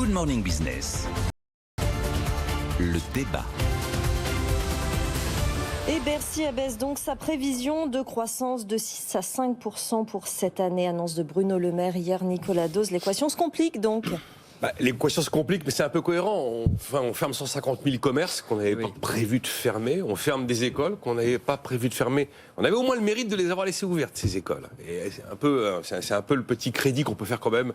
Good Morning Business. Le débat. Et Bercy abaisse donc sa prévision de croissance de 6 à 5% pour cette année. Annonce de Bruno Le Maire hier, Nicolas Dose. L'équation se complique donc. L'équation se complique, mais c'est un peu cohérent. On ferme 150 000 commerces qu'on n'avait pas prévu de fermer. On ferme des écoles qu'on n'avait pas prévu de fermer. On avait au moins le mérite de les avoir laissées ouvertes, ces écoles. Et c'est un peu le petit crédit qu'on peut faire quand même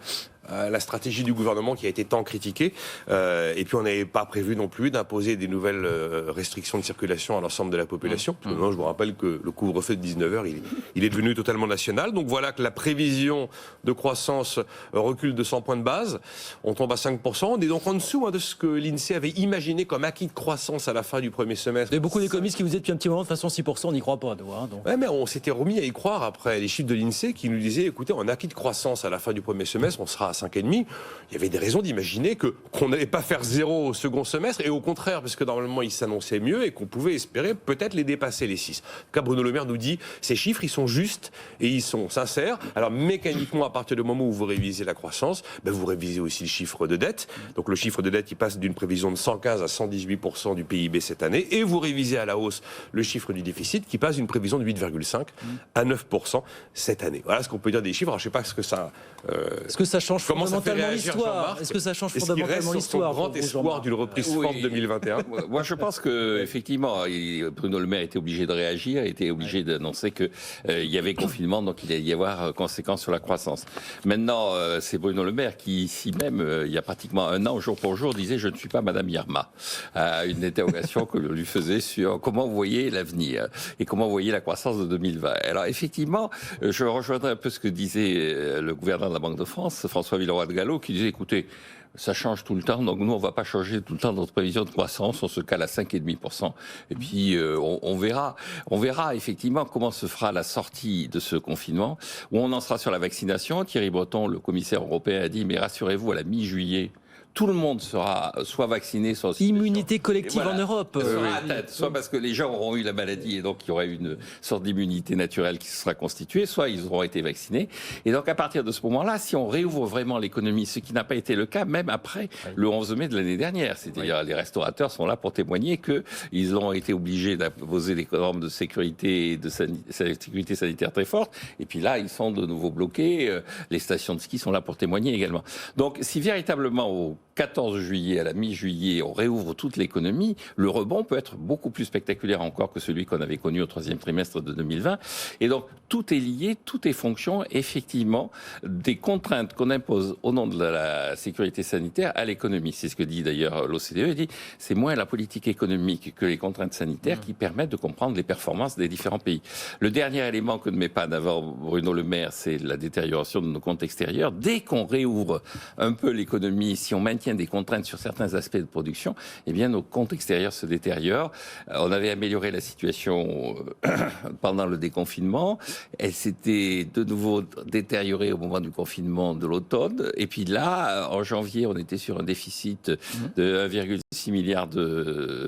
à la stratégie du gouvernement qui a été tant critiquée. Et puis on n'avait pas prévu non plus d'imposer des nouvelles restrictions de circulation à l'ensemble de la population. Maintenant, je vous rappelle que le couvre-feu de 19h, il est devenu totalement national. Donc voilà que la prévision de croissance recule de 100 points de base. On tombe à 5%. On est donc en dessous de ce que l'INSEE avait imaginé comme acquis de croissance à la fin du premier semestre. Il y a beaucoup d'économistes qui vous disaient depuis un petit moment, de toute façon 6%, on n'y croit pas. Ouais, mais on s'était remis à y croire après les chiffres de l'INSEE qui nous disaient, écoutez, en acquis de croissance à la fin du premier semestre, on sera à 5,5. Il y avait des raisons d'imaginer qu'on n'allait pas faire zéro au second semestre, et au contraire, parce que normalement il s'annonçait mieux et qu'on pouvait espérer peut-être les dépasser, les 6. En tout cas, Bruno Le Maire nous dit, ces chiffres, ils sont justes et ils sont sincères. Alors mécaniquement, à partir du moment où vous révisez la croissance, vous révisez aussi le chiffre de dette. Donc le chiffre de dette, il passe d'une prévision de 115 à 118% du PIB cette année, et vous révisez à la hausse le chiffre du déficit qui passe d'une prévision de 8,5 à 9% cette année. Voilà ce qu'on peut dire des chiffres. Alors, je ne sais pas ce que ça... Est-ce que ça change fondamentalement l'histoire ? Est-ce que ça change fondamentalement l'histoire ? Grand espoir d'une reprise forte 2021. Moi, je pense que effectivement, Bruno Le Maire était obligé de réagir, était obligé d'annoncer que il y avait confinement, donc il allait y avoir conséquences sur la croissance. Maintenant, c'est Bruno Le Maire qui, ici même, il y a pratiquement un an, jour pour jour, disait « Je ne suis pas Madame Irma ». Une interrogation que l'on lui faisait sur comment vous voyez l'avenir et comment vous voyez la croissance de 2020. Alors effectivement, je rejoindrai un peu ce que disait le gouverneur de la Banque de France, François Villeroy de Galhau, qui disait, écoutez, ça change tout le temps, donc nous on ne va pas changer tout le temps notre prévision de croissance, on se cale à 5,5%. Et puis on verra effectivement comment se fera la sortie de ce confinement, où on en sera sur la vaccination. Thierry Breton, le commissaire européen, a dit, mais rassurez-vous, à la mi-juillet, tout le monde sera soit vacciné, soit... Immunité collective en Europe. Soit parce que les gens auront eu la maladie et donc il y aura une sorte d'immunité naturelle qui se sera constituée, soit ils auront été vaccinés. Et donc à partir de ce moment-là, si on réouvre vraiment l'économie, ce qui n'a pas été le cas même après le 11 mai de l'année dernière, c'est-à-dire les restaurateurs sont là pour témoigner qu'ils ont été obligés d'imposer des normes de sécurité et de sécurité sanitaire très fortes, et puis là ils sont de nouveau bloqués, les stations de ski sont là pour témoigner également. Donc si véritablement au 14 juillet, à la mi-juillet, on réouvre toute l'économie, le rebond peut être beaucoup plus spectaculaire encore que celui qu'on avait connu au troisième trimestre de 2020. Et donc, tout est lié, tout est fonction, effectivement, des contraintes qu'on impose au nom de la sécurité sanitaire à l'économie. C'est ce que dit d'ailleurs l'OCDE. Il dit, c'est moins la politique économique que les contraintes sanitaires qui permettent de comprendre les performances des différents pays. Le dernier élément que ne met pas en avant Bruno Le Maire, c'est la détérioration de nos comptes extérieurs. Dès qu'on réouvre un peu l'économie, si on maintient des contraintes sur certains aspects de production, eh bien nos comptes extérieurs se détériorent. On avait amélioré la situation pendant le déconfinement. Elle s'était de nouveau détériorée au moment du confinement de l'automne. Et puis là, en janvier, on était sur un déficit de 1,6 milliard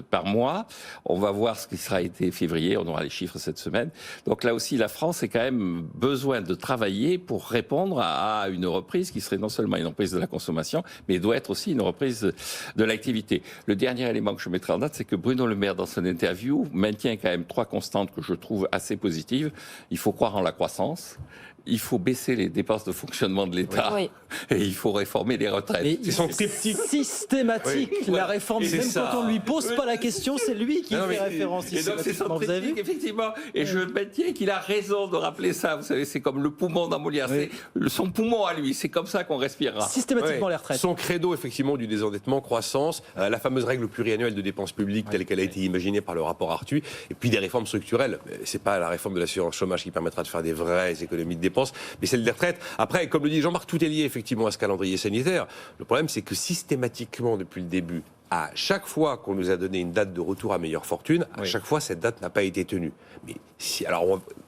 par mois. On va voir ce qui sera été février. On aura les chiffres cette semaine. Donc là aussi, la France a quand même besoin de travailler pour répondre à une reprise qui serait non seulement une reprise de la consommation, mais doit être aussi une reprise de l'activité. Le dernier élément que je mettrai en date, c'est que Bruno Le Maire, dans son interview, maintient quand même 3 constantes que je trouve assez positives. Il faut croire en la croissance. Il faut baisser les dépenses de fonctionnement de l'État et il faut réformer les retraites. C'est son triptyque systématique, la réforme. Même quand on ne lui pose pas la question, c'est lui qui fait référence. Et donc c'est son triptyque, effectivement. Et je maintiens qu'il a raison de rappeler ça. Vous savez, c'est comme le poumon dans Molière. C'est son poumon à lui. C'est comme ça qu'on respirera. Systématiquement les retraites. Son credo, effectivement, du désendettement, croissance, la fameuse règle pluriannuelle de dépenses publiques telle qu'elle a été imaginée par le rapport Arthuis, et puis des réformes structurelles. C'est pas la réforme de l'assurance chômage qui permettra de faire des vraies économies de dépenses, mais celle des retraites. Après, comme le dit Jean-Marc, tout est lié effectivement à ce calendrier sanitaire. Le problème, c'est que systématiquement, depuis le début, à chaque fois qu'on nous a donné une date de retour à meilleure fortune, à chaque fois, cette date n'a pas été tenue. Mais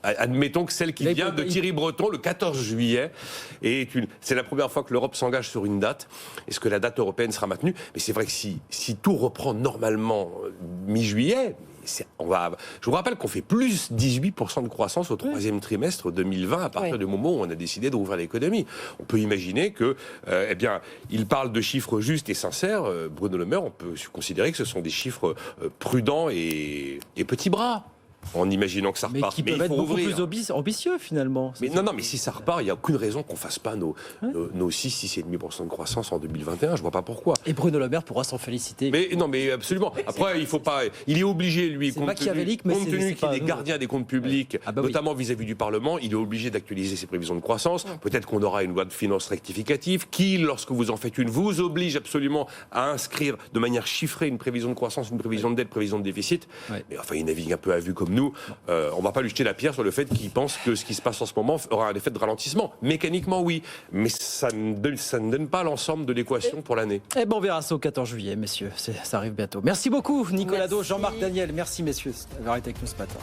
admettons que celle qui vient de Thierry Breton, le 14 juillet, c'est la première fois que l'Europe s'engage sur une date. Est-ce que la date européenne sera maintenue? Mais c'est vrai que si tout reprend normalement mi-juillet, je vous rappelle qu'on fait plus 18% de croissance au troisième trimestre 2020 à partir du moment où on a décidé de rouvrir l'économie. On peut imaginer que, il parle de chiffres justes et sincères. Bruno Le Maire, on peut considérer que ce sont des chiffres prudents et petits bras. En imaginant que ça repart. Mais qui peuvent être beaucoup plus ambitieux finalement. Mais mais si ça repart, il n'y a aucune raison qu'on ne fasse pas nos 6,5% de croissance en 2021. Je ne vois pas pourquoi. Et Bruno Le Maire pourra s'en féliciter. Mais absolument. Après, il faut pas. Il est obligé, lui, compte tenu qu'il est gardien des comptes publics, notamment vis-à-vis du Parlement, il est obligé d'actualiser ses prévisions de croissance. Peut-être qu'on aura une loi de finances rectificative qui, lorsque vous en faites une, vous oblige absolument à inscrire de manière chiffrée une prévision de croissance, une prévision de dette, prévision de déficit. Mais enfin, il navigue un peu à vue comme nous. On ne va pas lui jeter la pierre sur le fait qu'il pense que ce qui se passe en ce moment aura un effet de ralentissement. Mécaniquement, oui, mais ça ne donne pas l'ensemble de l'équation pour l'année. Eh ben, on verra ça au 14 juillet, messieurs. Ça arrive bientôt. Merci beaucoup, Nicolas Do, Jean-Marc Daniel. Merci, messieurs, d'avoir été avec nous ce matin.